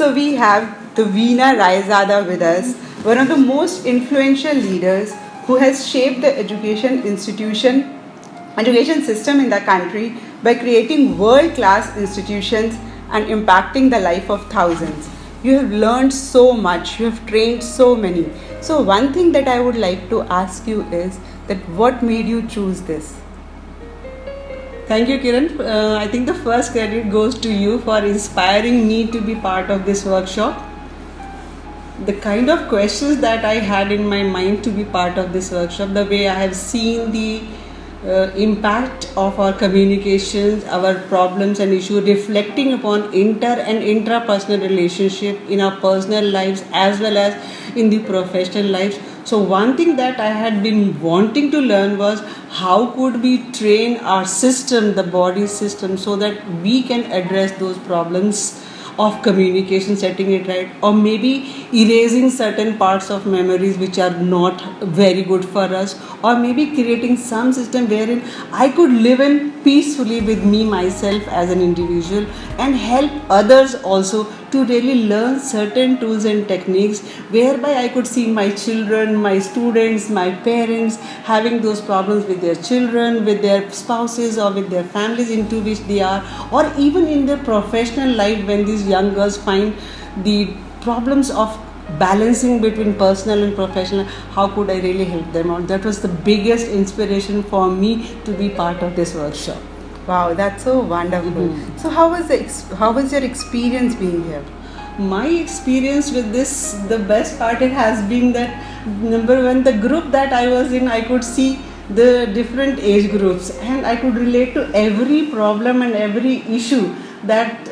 So we have the Veena Raizada with us, one of the most influential leaders who has shaped the education system in the country by creating world-class institutions and impacting the life of thousands. You have learned so much, you have trained so many. So one thing that I would like to ask you is that what made you choose this? Thank you, Kiran. I think the first credit goes to you for inspiring me to be part of this workshop. The kind of questions that I had in my mind to be part of this workshop, the way I have seen the impact of our communications, our problems and issues reflecting upon inter and intrapersonal relationship in our personal lives as well as in the professional lives. So one thing that I had been wanting to learn was how could we train our system, the body system, so that we can address those problems of communication, setting it right, or maybe erasing certain parts of memories which are not very good for us, or maybe creating some system wherein I could live in peacefully with me myself as an individual and help others also to really learn certain tools and techniques whereby I could see my children, my students, my parents having those problems with their children, with their spouses or with their families into which they are, or even in their professional life when these young girls find the problems of balancing between personal and professional. How could I really help them out? That was the biggest inspiration for me to be part of this workshop. Wow, that's so wonderful. So how was your experience being here? My experience with this, the best part it has been that number one, the group that I was in, I could see the different age groups and I could relate to every problem and every issue that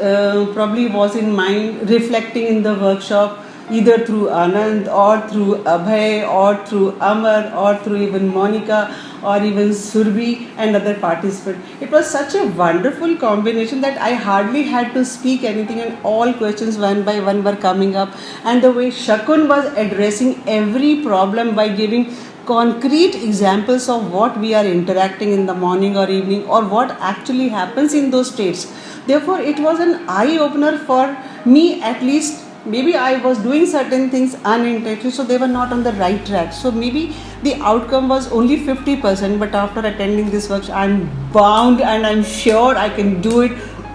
probably was in mind reflecting in the workshop, either through Anand or through Abhay or through Amar or through even Monica or even Surbhi and other participants. It was such a wonderful combination that I hardly had to speak anything and all questions one by one were coming up, and the way Shakun was addressing every problem by giving concrete examples of what we are interacting in the morning or evening or what actually happens in those states. Therefore, it was an eye-opener for me at least. Maybe I was doing certain things unintentionally, so they were not on the right track. So maybe the outcome was only 50%, but after attending this workshop, I'm bound and I'm sure I can do it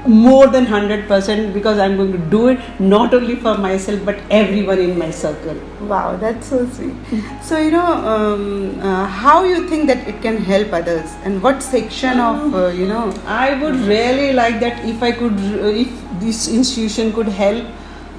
more than 100% because I'm going to do it not only for myself but everyone in my circle. Wow, that's so sweet. So how you think that it can help others, and what section of I would really like that if I could, if this institution could help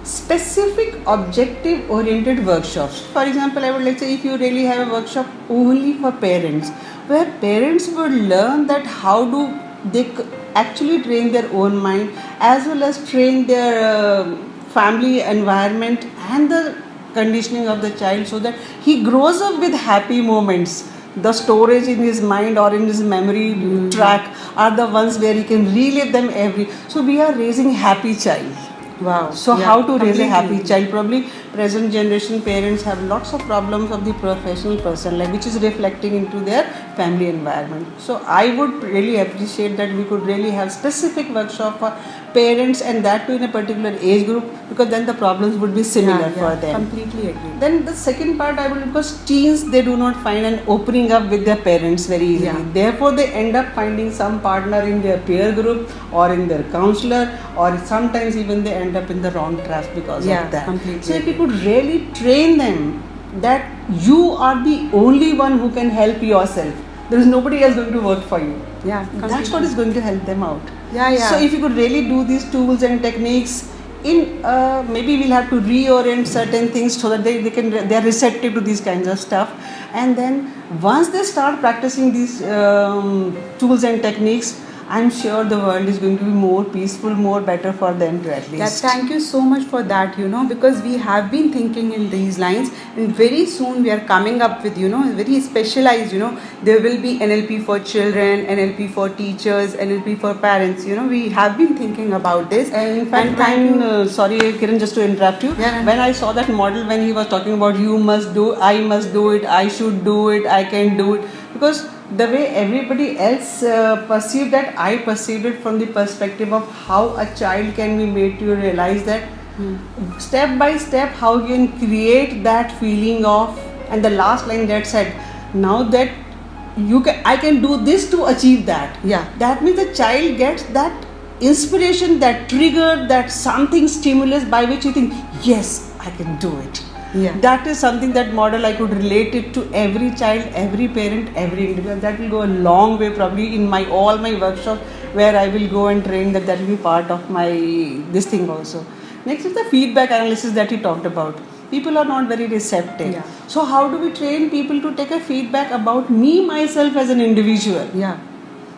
specific objective oriented workshops. For example, I would like to say if you really have a workshop only for parents, where parents would learn that how do they actually train their own mind as well as train their family environment and the conditioning of the child so that he grows up with happy moments. The storage in his mind or in his memory track are the ones where he can relive them every. So we are raising happy child. Wow. So how to raise a happy child? Probably present generation parents have lots of problems of the professional person life, which is reflecting into their family environment. So I would really appreciate that we could really have specific workshop for parents and that too in a particular age group, because then the problems would be similar for them. Completely agree. Then the second part I will, because teens they do not find an opening up with their parents very easily. Yeah. Therefore they end up finding some partner in their peer group or in their counselor, or sometimes even they end up in the wrong track because of that. Completely. So if you could really train them that you are the only one who can help yourself. There is nobody else going to work for you. Yeah, that's what is going to help them out. Yeah. So if you could really do these tools and techniques in maybe we'll have to reorient certain things so that they are receptive to these kinds of stuff, and then once they start practicing these tools and techniques, I'm sure the world is going to be more peaceful, more better for them to at least. Thank you so much for that, because we have been thinking in these lines, and very soon we are coming up with, very specialized, there will be NLP for children, NLP for teachers, NLP for parents, we have been thinking about this. And in fact, sorry Kiran, just to interrupt you, when I saw that model, when he was talking about you must do, I must do it, I should do it, I can do it, because the way everybody else perceived that, I perceived it from the perspective of how a child can be made to realize that Step by step, how you can create that feeling of, and the last line that said, now that I can do this to achieve that. Yeah. That means the child gets that inspiration, that trigger, that something stimulus by which you think, yes, I can do it. Yeah. That is something, that model I could relate it to every child, every parent, every individual. That will go a long way probably in all my workshops where I will go and train that will be part of my this thing also. Next is the feedback analysis that you talked about. People are not very receptive. Yeah. So how do we train people to take a feedback about me, myself as an individual? Yeah.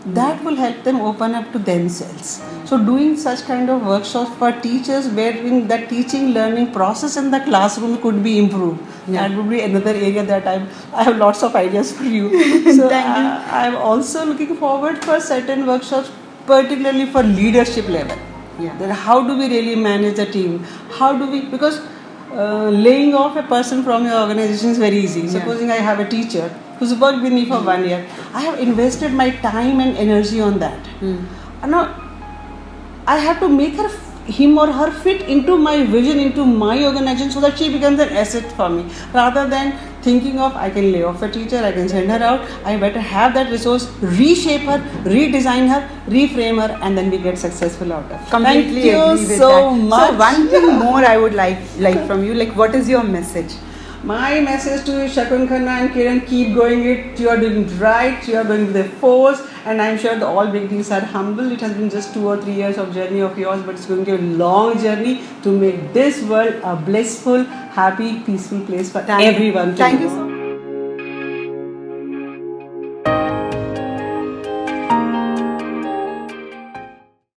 That will help them open up to themselves. So doing such kind of workshops for teachers wherein the teaching learning process in the classroom could be improved. Yeah. That would be another area that I have lots of ideas for you. So Thank you. I'm also looking forward for certain workshops, particularly for leadership level. Yeah. That how do we really manage a team? How do we, because laying off a person from your organization is very easy. Supposing I have a teacher who's worked with me for 1 year, I have invested my time and energy on that. And now I have to make him or her fit into my vision, into my organization, so that she becomes an asset for me. Rather than thinking of, I can lay off a teacher, I can send her out, I better have that resource, reshape her, redesign her, reframe her, and then we get successful out of it. Completely Thank agree you with so that. much. So one thing more I would like from you, like what is your message? My message to Shakun Khanna and Kiran, keep going it. You are doing right. You are going with the force, and I'm sure the all beginnings are humble. It has been just 2 or 3 years of journey of yours, but it's going to be a long journey to make this world a blissful, happy, peaceful place for everyone. Thank you so much.